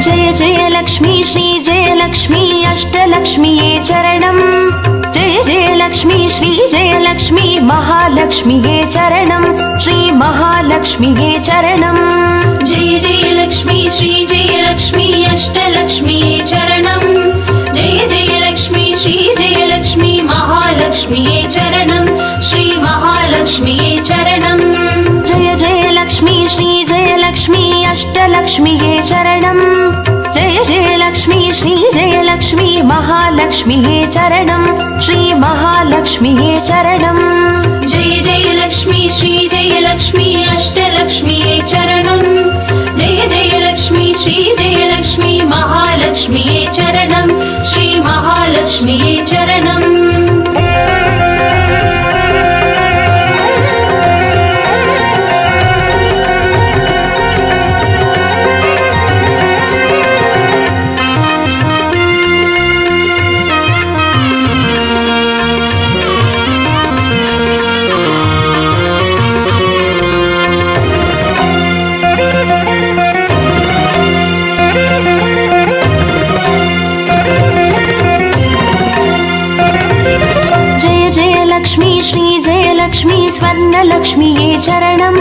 जय जय लक्ष्मी श्री जय लक्ष्मी अष्टलक्ष्मीये चरणम् जय जय लक्ष्मी श्री जय लक्ष्मी महालक्ष्मीये चरणम् श्री महालक्ष्मीये चरणम् जय जय लक्ष्मी श्री जय लक्ष्मी अष्टलक्ष्मीये चरणम् जय जय लक्ष्मी श्री जय लक्ष्मी महालक्ष्मीये चरणम् श्री महालक्ष्मीये चरणम् जय जय लक्ष्मी श्री जय लक्ष्मी अष्टलक्ष्मीये चरणम् जय जय लक्ष्मी श्री जय लक्ष्मी महालक्ष्मीये चरणम् श्री महालक्ष्मीये चरणम् जय जय लक्ष्मी श्री जय लक्ष्मी अष्टलक्ष्मीये चरणम् जय जय लक्ष्मी श्री जय लक्ष्मी महालक्ष्मीये चरणम् श्री महालक्ष्मीये चरणम् श्री जय लक्ष्मी स्वर्णलक्ष्मीये चरणम्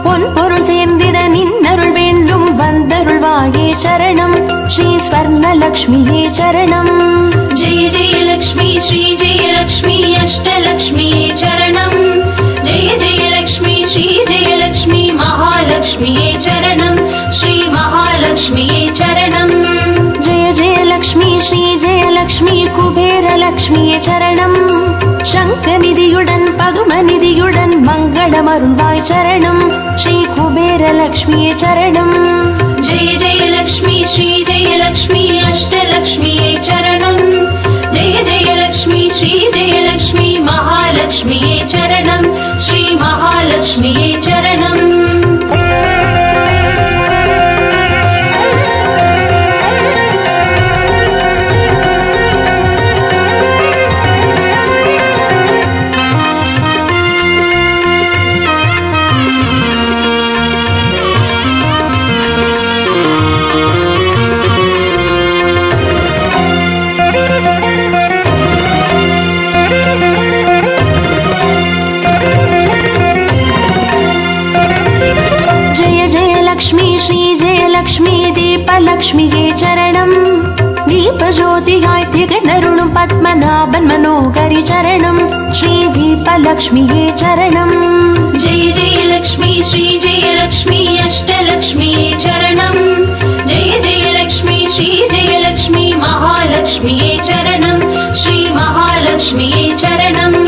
பொன்பொருள் சேர்ந்திட நின்னருள் வேண்டும் வந்தருள்வாயே சரணம் ஸ்ரீ ஸ்வர்ணலக்ஷ்மியே சரணம் जय जय लक्ष्मी श्री जय लक्ष्मी अष्टलक्ष्मीये चरणम् जय जय लक्ष्मी श्री जय लक्ष्मी महालक्ष्मीये चरणम् श्री महालक्ष्मीये चरणम् जय जय लक्ष्मी श्री जय लक्ष्मी कुबेरलक्ष्मिये चरणम् शङ्खनिधियुடன் पदुमनिधियुடன் मङ्गलमरुள்வாய் चरणम् श्री कुबेरलक्ष्मिये चरणम् जय जय लक्ष्मी श्री जय लक्ष्मी अष्टलक्ष्मीये चरणम् जय जय लक्ष्मी श्री जय लक्ष्मी महालक्ष्मीये चरणम् श्री महालक्ष्मीये चरणम् லக்ஷ்மியே சரணம் தீபஜோதியாய் திகழருளும் பத்மநாபன் மனோகரி சரணம் ஸ்ரீ தீபலக்ஷ்மியே சரணம் जय जय लक्ष्मी श्री जय लक्ष्मी अष्टलक्ष्मीये चरणम् जय जय लक्ष्मी श्री जय लक्ष्मी महालक्ष्मीये चरणम् श्री महालक्ष्मीये चरणम्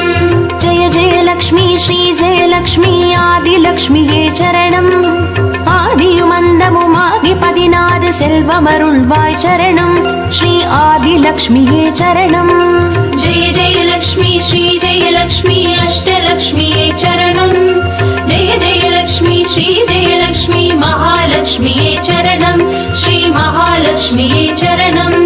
जय जय लक्ष्मी श्री जय लक्ष्मी आदिलक्ष्मिये चरणम् ஆதியுமந்தமுமாகி 16 செல்வமருள்வாய் சரணம் ஸ்ரீ ஆதிலக்ஷ்மியே சரணம் जय जय लक्ष्मी श्री जय लक्ष्मी अष्टलक्ष्मीये चरणम् जय जय लक्ष्मी श्री जय लक्ष्मी महालक्ष्मीये चरणम् श्री महालक्ष्मीये चरणम्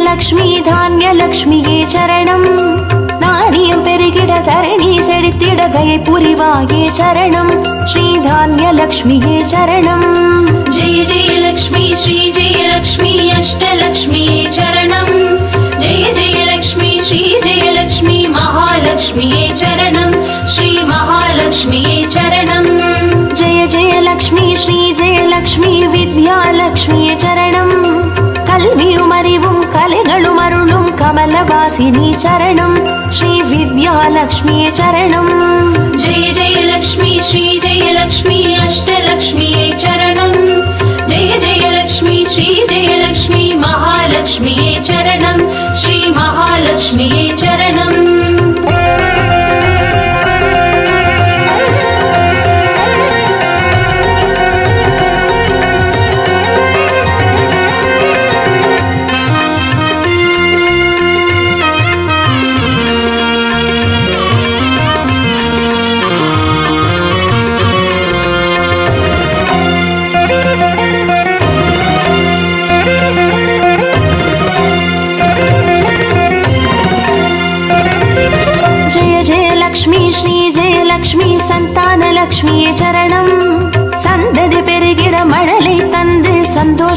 லக்ஷ்மி தானிய லக்ஷ்மியே சரணம் நாரியம் பெருகிட தரணி செழித்திட தயை புரிவாயே சரணம் ஸ்ரீ தானிய லக்ஷ்மியே சரணம் जय जय लक्ष्मी श्री जय लक्ष्मी अष्टलक्ष्मीये चरणम् जय जय लक्ष्मी श्री जय लक्ष्मी महालक्ष्मीये चरणम् श्री महालक्ष्मीये चरणम् जय जय लक्ष्मी श्री जय लक्ष्मी विद्यालक्ष्मिये चरणम् கல்வியும் அறிவும் கலைகளும் அருளும் கமலவாசினி சரணம் ஸ்ரீ வித்யாலக்ஷ்மியே சரணம் जय जय लक्ष्मी श्री जय लक्ष्मी अष्टलक्ष्मीये चरणम् जय जय लक्ष्मी श्री जय लक्ष्मी महालक्ष्मीये चरणम् श्री महालक्ष्मीये चरणम्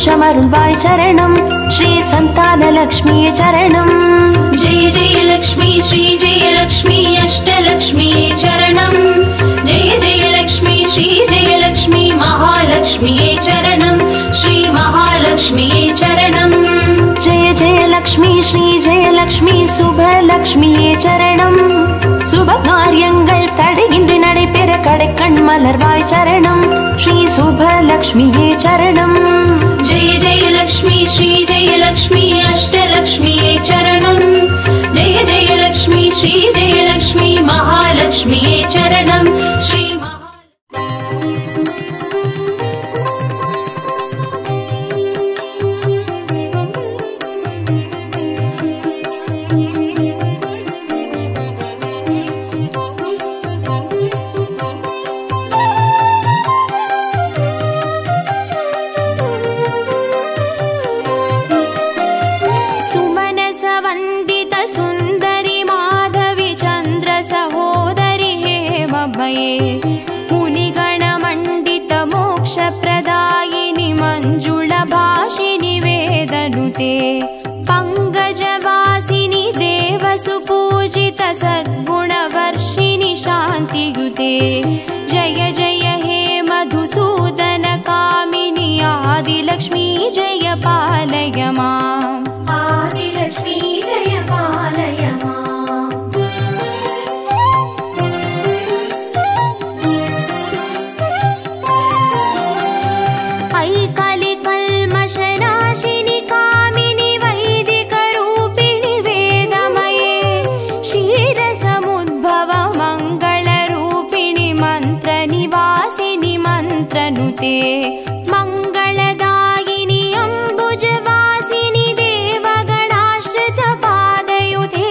सन्तोषमरुळ्वाय चरणं श्री सन्तानलक्ष्मी चरणं जय जय लक्ष्मी श्री जय लक्ष्मी अष्टलक्ष्मी चरणं जय जय लक्ष्मी श्री जय लक्ष्मी महालक्ष्मी चरणं श्री महालक्ष्मी चरणं जय जय लक्ष्मी श्री जय लक्ष्मी शुभलक्ष्मी चरणं शुभकार्यங்கள் தடையின்றி நடைபெற கடைக்கண் மலர்வாய் சரணம் ஸ்ரீ சுபலக்ஷ்மியே சரணம் जय जय लक्ष्मी श्री जय लक्ष्मी अष्टलक्ष्मी चरणं जय जय लक्ष्मी श्री जय लक्ष्मी महालक्ष्मी चरणं श्री मुनिगणमण्डितमोक्षप्रदायिनि मञ्जुळभाषिनि वेदनुते पङ्कजवासिनि देवसुपूजित सद्गुणवर्षिणि शान्तियुते जय जय हे मधुसूदन कामिनि आदिलक्ष्मी जय पालय माम् आदिलक्ष्मी जय पालय माम् कल्मषनाशिनि कामिनि वैदिकरूपिणि वेदमये क्षीरसमुद्भव मङ्गलरूपिणि मन्त्रनिवासिनि मन्त्रनुते मङ्गलदायिनि अम्बुजवासिनि देवगणाश्रितपादयुते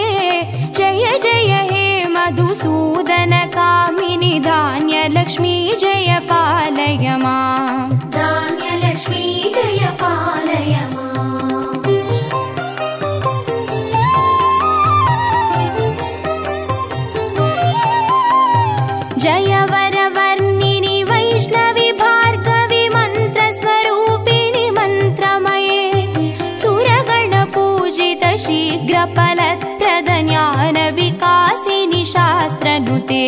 जय जय हे मधुसूदन कामिनि धान्यलक्ष्मी जय पालय माम् धान्यलक्ष्मी जय पालय माम् जय वरवर्णिनि वैष्णवि भार्गवि मन्त्रस्वरूपिणि मन्त्रमये सुरगणपूजित शीघ्रफलप्रद ज्ञानविकासिनि शास्त्रनुते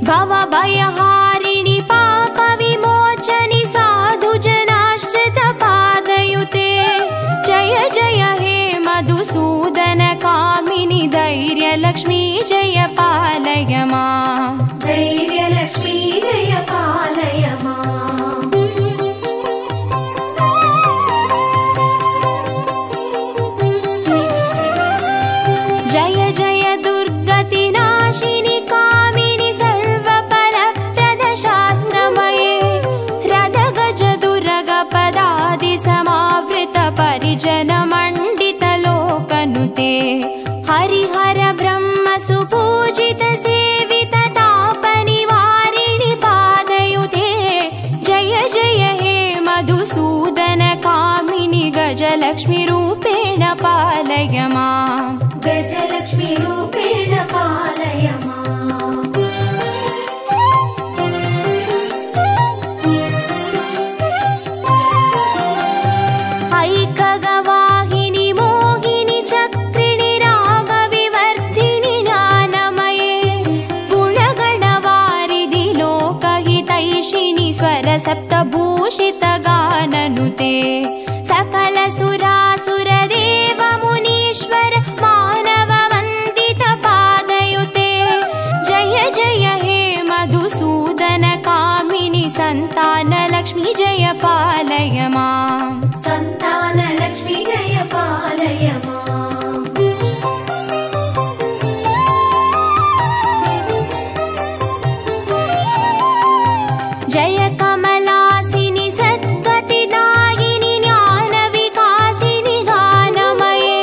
भवभयहारिणि पापविमोचनि साधुजनाश्रितपादयुते जय जय हे मधुसूदन कामिनि धैर्यलक्ष्मी जय पालय माम् धैर्यलक्ष्मी जय पालय माम् जय जय दुर्गतिनाशिनि कामिनि सर्वफलप्रद शास्त्रमये रदगज दुर्गपदादि समावृत परिजन मण्डित लोकनुते हरिहर ब्रह्म सुपूजित सेवित तापनिवारिणि पादयुते जय जय हे मधुसूदन कामिनि गजलक्ष्मी रूपेण पालय माम् गजलक्ष्मी रूपेण पालय माम् ऐकगवाहिनि मोहिनि चक्रिणि रागविवर्धिनि ज्ञानमये गुणगणवारिधि लोकहितैषिणि स्वरसप्तभूषित गाननुते सकल सुरासुर देव मुनीश्वर मानव वन्दित पादयुते जय जय हे मधुसूदन कामिनि सन्तानलक्ष्मी जय पालय माम् सन्तानलक्ष्मी जय पालय माम् जय कमलासिनि सद्गतिदायिनि ज्ञानविकासिनि गानमये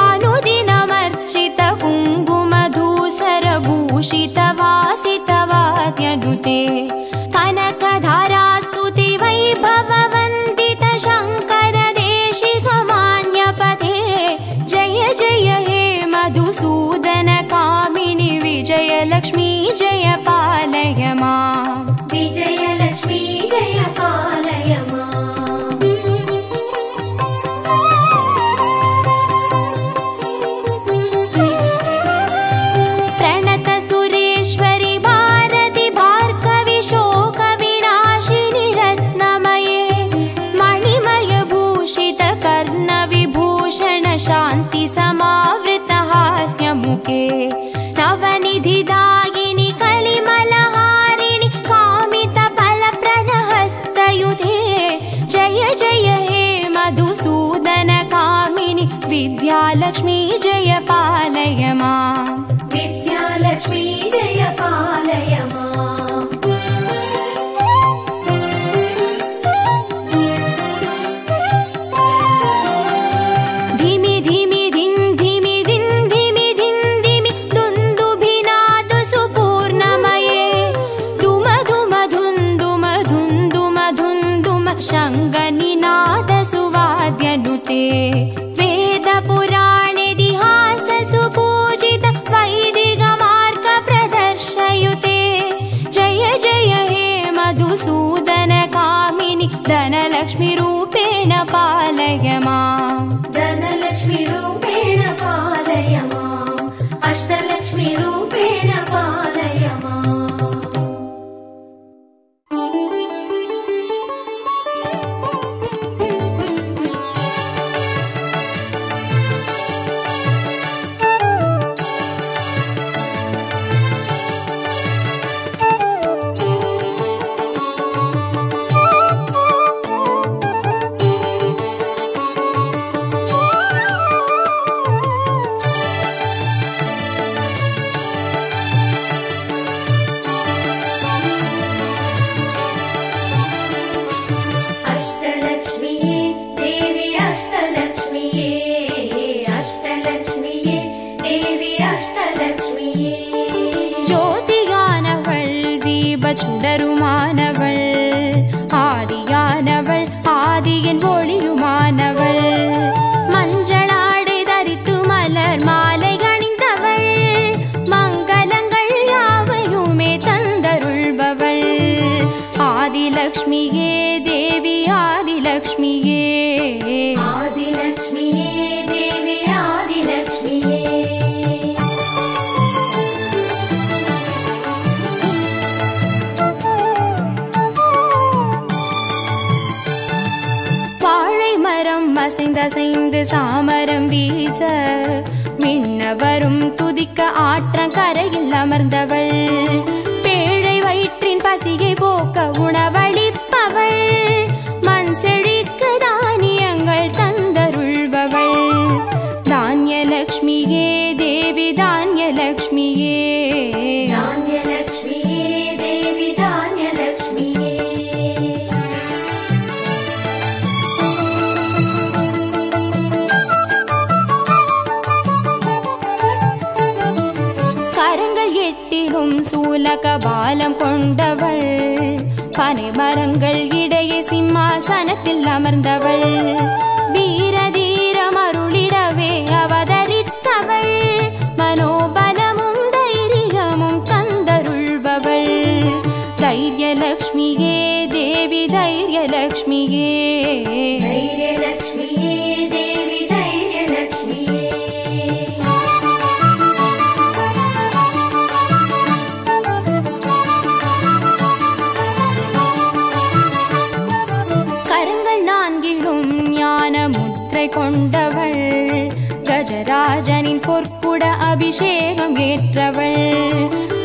अनुदिनमर्चित कुङ्कुमधूसरभूषित वासितवाद्यनुते कनकधारास्तुति वैभववन्दित विद्यालक्ष्मी जय पालय माम् विद्यालक्ष्मी जय पालय माम् धिमि धिमि धिन् धिमि धिन् धिमि धिन् धिमि दुन्दुभिनाद सुपूर्णमये धुम धुम धुन्दुम धुन्दुम धुन्दुम शङ्गनिनाद सुवाद्यनुते वेद पुराणेतिहास सुपूजित वैदिक मार्ग प्रदर्शयुते जय जय हे मधुसूदन कामिनि धनलक्ष्मी रूपेण पालय माम् धनलक्ष्मी रूपेण पालय माम् अष्टलक्ष्मी रूपेण पालय माम् சுடருமானவள் ஆதியானவள் ஆதியின் ஒளியுமானவள் மஞ்சளாடை தரித்து மலர் மாலை அணிந்தவள் மங்களங்கள் யாவையுமே தந்தருள்பவள் ஆதிலக்ஷ்மியே தேவி ஆதிலக்ஷ்மியே ஆதிலக்ஷ்மியே தேவி ஆதிலக்ஷ்மியே அசைந்து சாமரம் வீச மின்னவரும் துதிக்க ஆற்றங்கரையில் அமர்ந்தவள் பேழை வயிற்றின் பசியை போக்க உணவளிப்பவள் மண் செழிக்க தானியங்கள் தந்தருள்பவள் தானியலக்ஷ்மியே தேவி தானியலக்ஷ்மியே தானியலக்ஷ்மியே தேவி தானியலக்ஷ்மியே சூலகபாலம் கொண்டவள் பனை மரங்கள் இடையே சிம்மாசனத்தில் அமர்ந்தவள் வீரதீர மருளிடவே அவதரித்தவள் மனோபலமும் தைரியமும் தந்தருள்பவள் தைரியலக்ஷ்மியே தேவி தைரியலக்ஷ்மியே தைரியலக்ஷ்மியே தேவி தைரியலக்ஷ்மியே கொண்டவள் கஜராஜனின் பொற்குட அபிஷேகம் ஏற்றவள்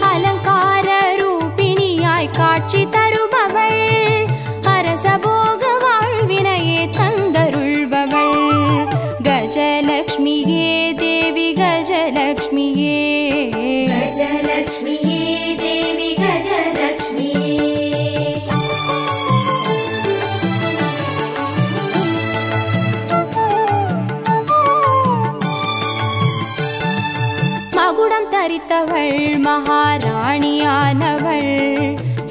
அலங்கார ரூபிணியாய் காட்சி தருபவள் அரசபோக வாழ்வினையே தந்தருள்பவள் கஜலக்ஷ்மியே தேவி கஜலக்ஷ்மியே கஜலக்ஷ்மியே தேவி கஜலக்ஷ்மியே மகுடம் தரித்தவள் மகாராணியானவள்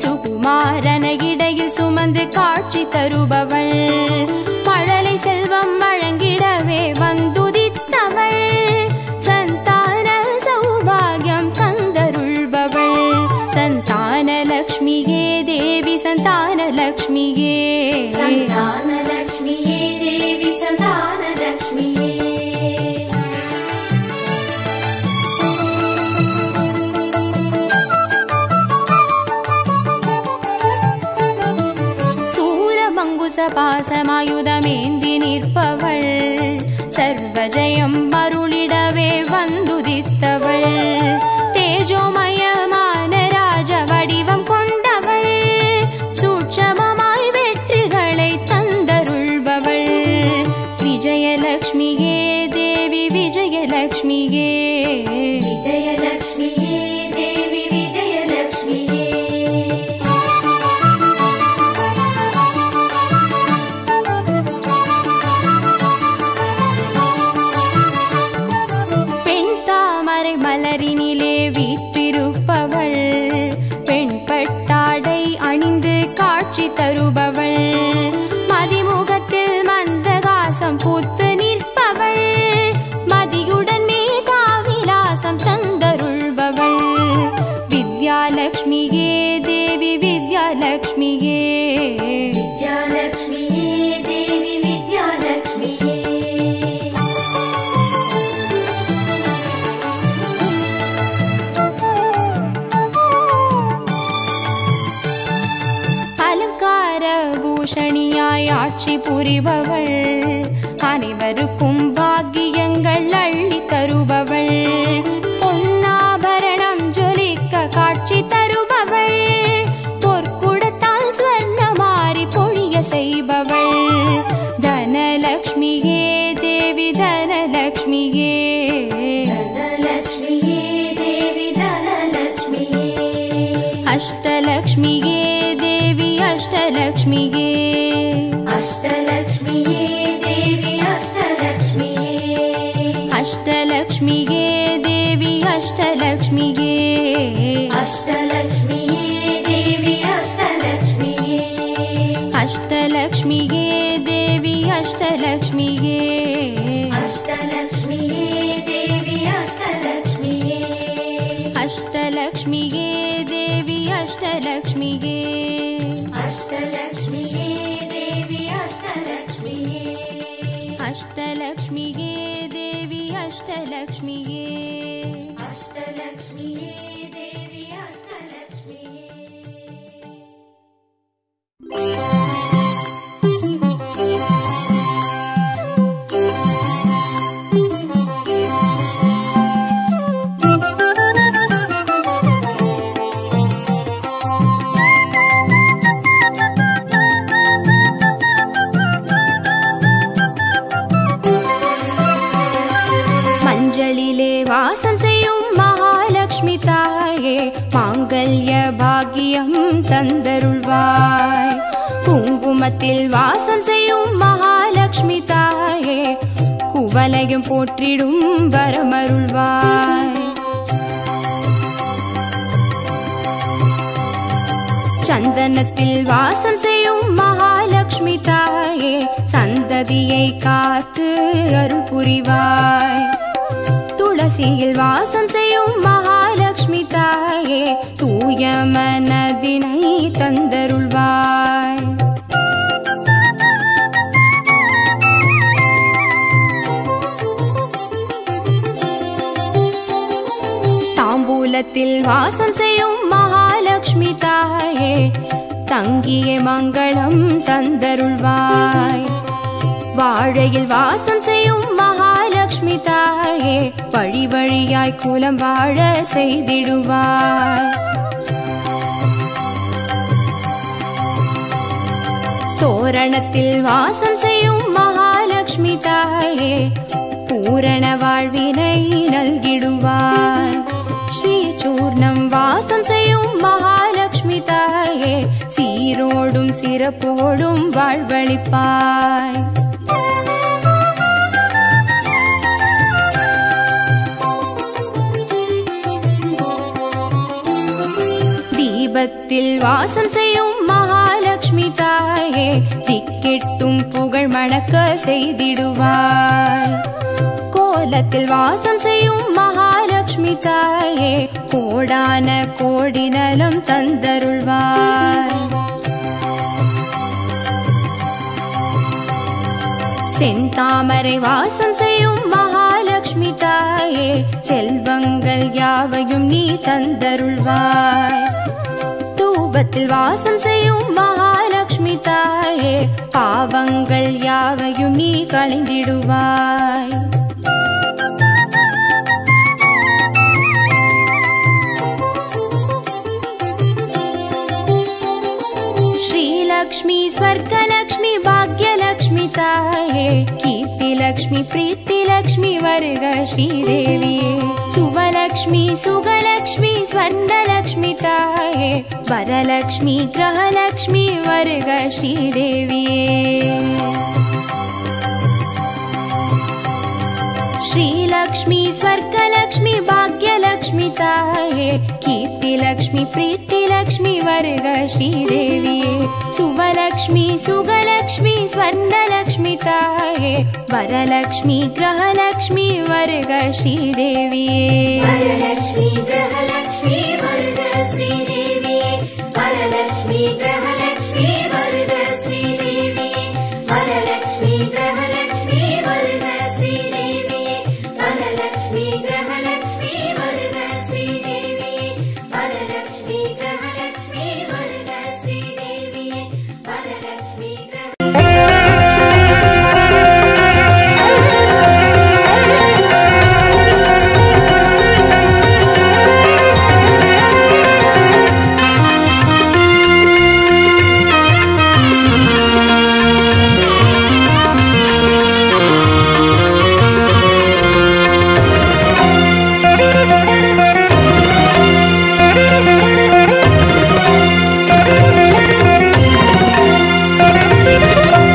சுகுமாரன இடையில் சுமந்து காட்சி தருபவள் மழலை செல்வம் வழங்கிடவே வந்துதித்தவள் சந்தான சௌபாகியம் தந்தருள்பவள் சந்தானலக்ஷ்மியே தேவி சந்தானலக்ஷ்மியே சந்தானலக்ஷ்மியே தேவி சந்தானலக்ஷ்மியே பாசமாயுதமேந்தி நிற்பவள் சர்வஜயம் மருளிடவே வந்துதித்தவள் தேஜோமயமான ராஜ வடிவம் கொண்டவள் சூட்சமமாய் வெற்றிகளை தந்தருள்பவள் விஜயலக்ஷ்மியே தேவி ஆரணியாய் ஆட்சி புரிபவள், அனைவருக்கும் பாக்கியங்கள் அள்ளி தருபவள், பொன்னாபரணம் ஜொலிக்க காட்சி தருபவள், பொற்குடத்தால் ஸ்வர்ணமாரி பொழிய செய்பவள், தனலக்ஷ்மியே தேவி தனலக்ஷ்மியே, தனலக்ஷ்மியே தேவி தனலக்ஷ்மியே, அஷ்டலக்ஷ்மியே தேவி அஷ்டலக்ஷ்மியே, அஷ்டலக்ஷ்மியே தேவி அஷ்டலக்ஷ்மியே, அஷ்டலக்ஷ்மியே தேவி அஷ்டலக்ஷ்மியே, அஷ்டலக்ஷ்மியே தேவி அஷ்டலக்ஷ்மியே, அஷ்டலக்ஷ்மியே தேவி அஷ்டலக்ஷ்மியே, அஷ்டலக்ஷ்மியே தேவி அஷ்டலக்ஷ்மியே, அஷ்டலக்ஷ்மியே தேவி அஷ்டலக்ஷ்மியே, அஷ்டலக்ஷ்மியே தேவி அஷ்டலக்ஷ்மியே, அஷ்டலக்ஷ்மியே தேவி அஷ்டலக்ஷ்மியே, அஷ்டலக்ஷ்மியே தேவி அஷ்டலக்ஷ்மியே. மஞ்சளிலே வாசம் செய்யும் மகாலட்சுமி தாயே, மாங்கல்ய பாக்கியம் தந்தருள்வாய், குங்குமத்தில் வாசம் செய்யும் மகாலட்சுமி தாயே, குவலையும் போற்றிடும் வரமருள்வாய், சந்தனத்தில் வாசம் செய்யும் மகாலட்சுமி தாயே, சந்ததியை காத்து அருள் புரிவாய், துளசியில் வாசம் செய்யும் மகாலட்சுமி தாயே, தூய மனதினை தந்தருள்வாய், தாம்பூலத்தில் வாசம் செய்யும் மகாலட்சுமி தாயே, தங்கிய மங்களம் தந்தருள்வாய், வாழையில் வாசம் செய்யும் மகாலட்சுமி தாயே, வழி வழியாய் குலம் வாழ செய்திடுவாய், தோரணத்தில் வாசம் செய்யும் மகாலட்சுமி தாயே, பூரண வாழ்வினை நல்கிடுவாய், ஸ்ரீ சூர்ணம் வாசம் செய்யும் மகாலட்சுமி தாயே, சீரோடும் சிறப்போடும் வாழ்வளிப்பாய், தீபத்தில் வாசம் செய்யும் மகாலட்சுமி தாயே, திக்கெட்டும் புகழ் மணக்க செய்திடுவாய், கோலத்தில் வாசம் செய்யும் மகாலட்சுமி தாயே, கோடான கோடி நலம் தந்தருள்வாய், செந்தாமரை வாசம் செய்யும் மகாலட்சுமி தாயே, செல்வங்கள் யாவையும் நீ தந்தருள்வாய், தூபத்தில் வாசம் செய்யும் மகாலட்சுமி தாயே, பாவங்கள் யாவையும் நீ களைந்திடுவாய், श्रीलक्ष्मी स्वर्गलक्ष्मी भाग्यलक्ष्मी ताये, कीर्तिलक्ष्मी प्रीतिलक्ष्मी वर्ग श्रीदेविये, सुवलक्ष्मी सुगलक्ष्मी स्वर्णलक्ष्मी ताये, वरलक्ष्मी ग्रहलक्ष्मी वर्ग श्रीदेविये, श्रीलक्ष्मी स्वर्गलक्ष्मी भाग्यलक्ष्मी ताये, कीर्तिलक्ष्मी प्रीतिलक्ष्मी वर्ग श्रीदेविये, सुवलक्ष्मी सुगलक्ष्मी स्वर्णलक्ष्मी ताये, वरलक्ष्मी ग्रहलक्ष्मी वर्ग श्रीदेविये, वरलक्ष्मी ग्रहलक्ष्मी वर्ग श्रीदेविये, वरलक्ष्मी ग्रहलक्ष्मी वर्ग श्रीदेविये, वरलक्ष्मी ग्रहलक्ष्मी वर्ग श्रीदेविये, वरलक्ष्मी ग्रहलक्ष्मी वर्ग श्रीदेविये, वरलक्ष्मी ग्रहलक्ष्मी वर्ग श्रीदेविये, वरलक्ष्मी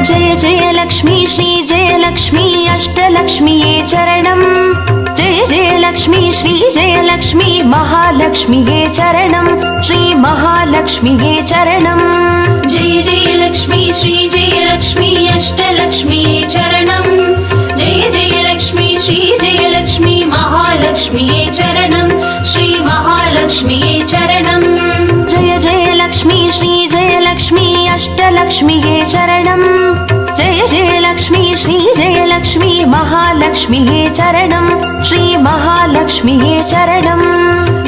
जय जय लक्ष्मी श्री जय लक्ष्मी अष्टलक्ष्मीये चरणम् जय जय लक्ष्मी श्री जय लक्ष्मी महालक्ष्मीये चरणम् श्री महालक्ष्मीये चरणम् जय जय लक्ष्मी श्री जय लक्ष्मी अष्टलक्ष्मीये चरणम् जय जय लक्ष्मी श्री जय लक्ष्मी महालक्ष्मीये चरणम् श्री महालक्ष्मीये चरणम् जय जय लक्ष्मी श्री जय लक्ष्मी अष्टलक्ष्मीये चरणम् जय जय लक्ष्मी श्री जय लक्ष्मी महालक्ष्मीये चरणम् श्री महालक्ष्मीये चरणम्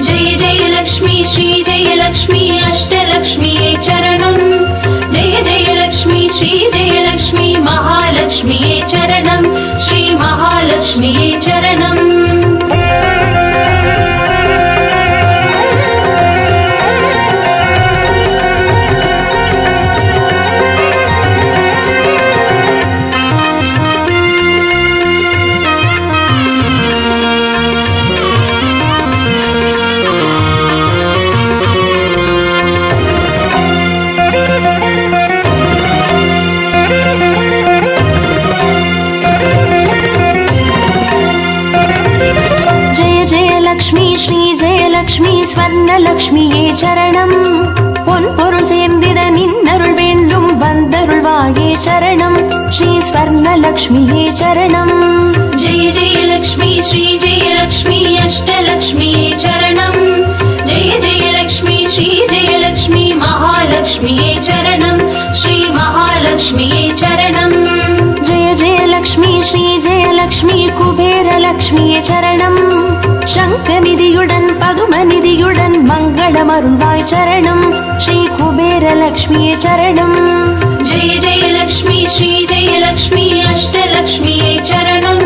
जय जय लक्ष्मी श्री जय लक्ष्मी अष्टलक्ष्मीये चरणम् जय जय लक्ष्मी श्री जय लक्ष्मी महालक्ष्मीये चरणम् श्री महालक्ष्मीये चरणम् லக்ஷ்மி ஸ்வர்ணலக்ஷ்மியே சரணம் பொன் பொருள் சேர்ந்திட நின்னருள் வேண்டும் வந்தருள்வாயே சரணம் ஸ்ரீ ஸ்வர்ணலக்ஷ்மியே சரணம் जय जय लक्ष्मी श्री जय लक्ष्मी अष्टलक्ष्मीये चरणम् जय जय लक्ष्मी श्री जय लक्ष्मी महालक्ष्मीये चरणम् श्री महालक्ष्मीये चरणम् जय जय लक्ष्मी श्री जय लक्ष्मी कुबेरलक्ष्मिये चरणम् शङ्खनिधियुடன் पदुमनिधियुடன் मङ्गलमरुள்வாய் चरणम् श्री कुबेरलक्ष्मिये चरणम् जय जय लक्ष्मी श्री जय लक्ष्मी अष्टलक्ष्मीये चरणम्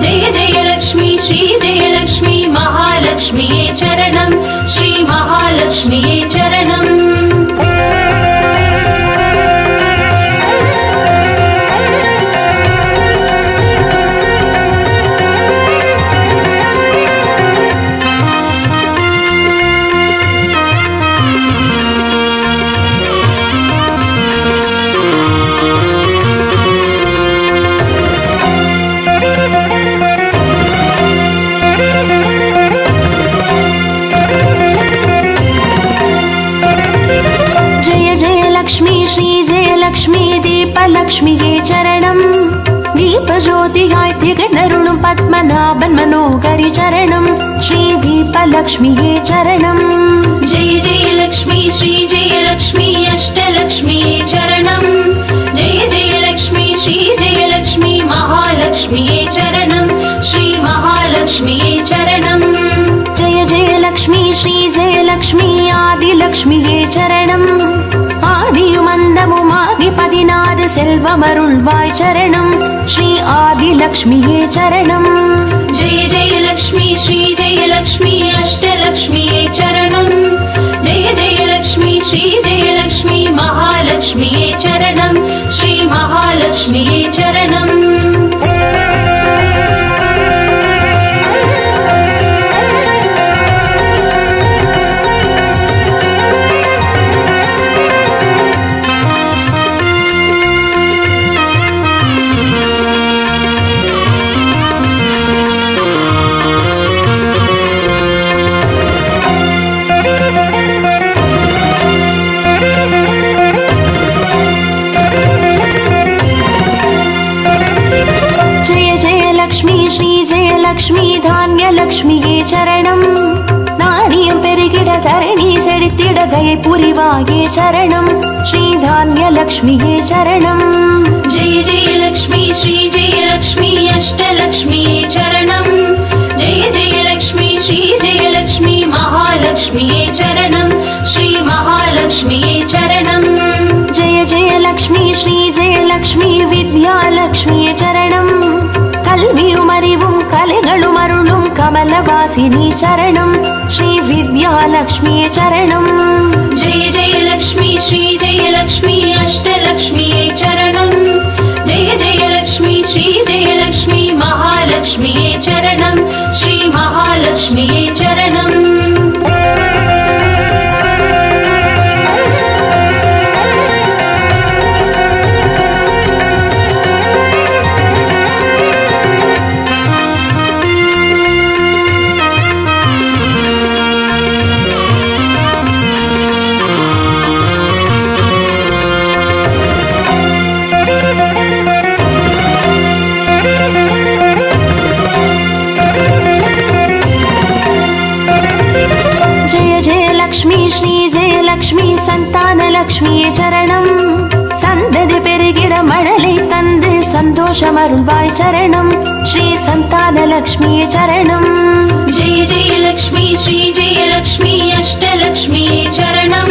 जय जय लक्ष्मी श्री जय लक्ष्मी महालक्ष्मीये चरणम् श्री महालक्ष्मीये चरणम् லக்ஷ்மியே சரணம் தீபஜோதியாய் திகழருளும் பத்மநாபன் மனோகரி சரணம் ஸ்ரீ தீபலக்ஷ்மியே சரணம் जय जय लक्ष्मी श्री जय लक्ष्मी अष्टलक्ष्मीये चरणम् जय जय लक्ष्मी श्री जय लक्ष्मी महालक्ष्मीये चरणम् श्री महालक्ष्मीये चरणम् जय जय लक्ष्मी श्री जय लक्ष्मी आदिलक्ष्मिये चरणम् ஆதியுமந்தமுமாகி 16 செல்வமருள்வாய் சரணம் ஸ்ரீ ஆதிலக்ஷ்மியே சரணம் जय जय लक्ष्मी श्री जय लक्ष्मी अष्टलक्ष्मीये चरणम् जय जय लक्ष्मी श्री जय लक्ष्मी महालक्ष्मीये चरणम् श्री महालक्ष्मीये चरणम् லக்ஷ்மி தான்யலக்ஷ்மியே சரணம் நாரியம் பெருகிட தரணி செழித்திட தயை புரிவாயே சரணம் ஸ்ரீ தான்யலக்ஷ்மியே சரணம் जय जय लक्ष्मी श्री जय लक्ष्मी अष्टलक्ष्मीये चरणम् जय जय लक्ष्मी श्री जय लक्ष्मी महालक्ष्मीये चरणम् श्री महालक्ष्मीये चरणम् जय जय लक्ष्मी श्री जय लक्ष्मी विद्यालक्ष्मिये चरणम् கல்வியும் அறிவும் கலைகளும் அருளும் கமலவாசினி சரணம் ஸ்ரீ வித்யாலக்ஷ்மியே சரணம் जय जय लक्ष्मी श्री जय लक्ष्मी अष्टलक्ष्मीये चरणम् जय जय लक्ष्मी श्री जय लक्ष्मी महालक्ष्मीये चरणम् श्री महालक्ष्मीये चरणम् சந்தோஷமருள்வாய் சரணம் ஸ்ரீ சந்தானலக்ஷ்மியே சரணம் जय जय लक्ष्मी श्री जय लक्ष्मी अष्टलक्ष्मी चरणं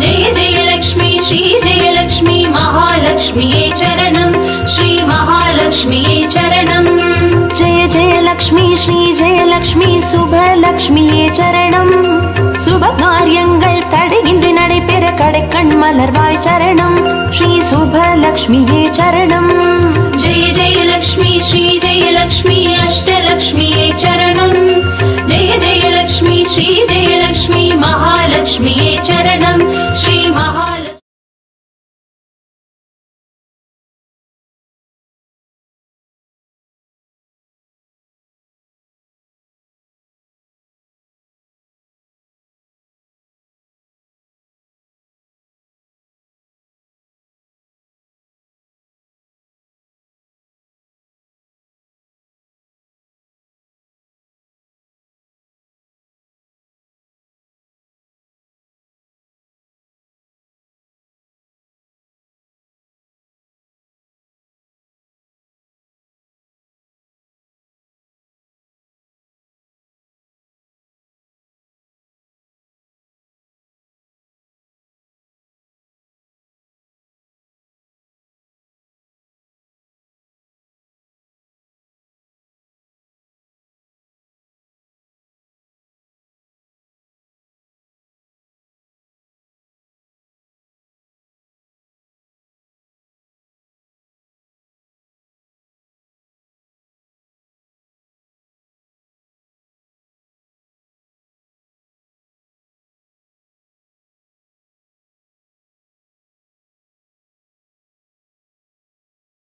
जय जय लक्ष्मी श्री जय लक्ष्मी महालक्ष्मी चरणं श्री महालक्ष्मी चरणं जय जय लक्ष्मी श्री जय लक्ष्मी சுபலக்ஷ்மியே சரணம் சுப காரியங்கள் தடையின்றி நடைபெற கடைக்கண் மலர்வாய் சரணம் ஸ்ரீ சுபலக்ஷ்மியே சரணம் जय जय लक्ष्मी श्री जय लक्ष्मी अष्टलक्ष्मी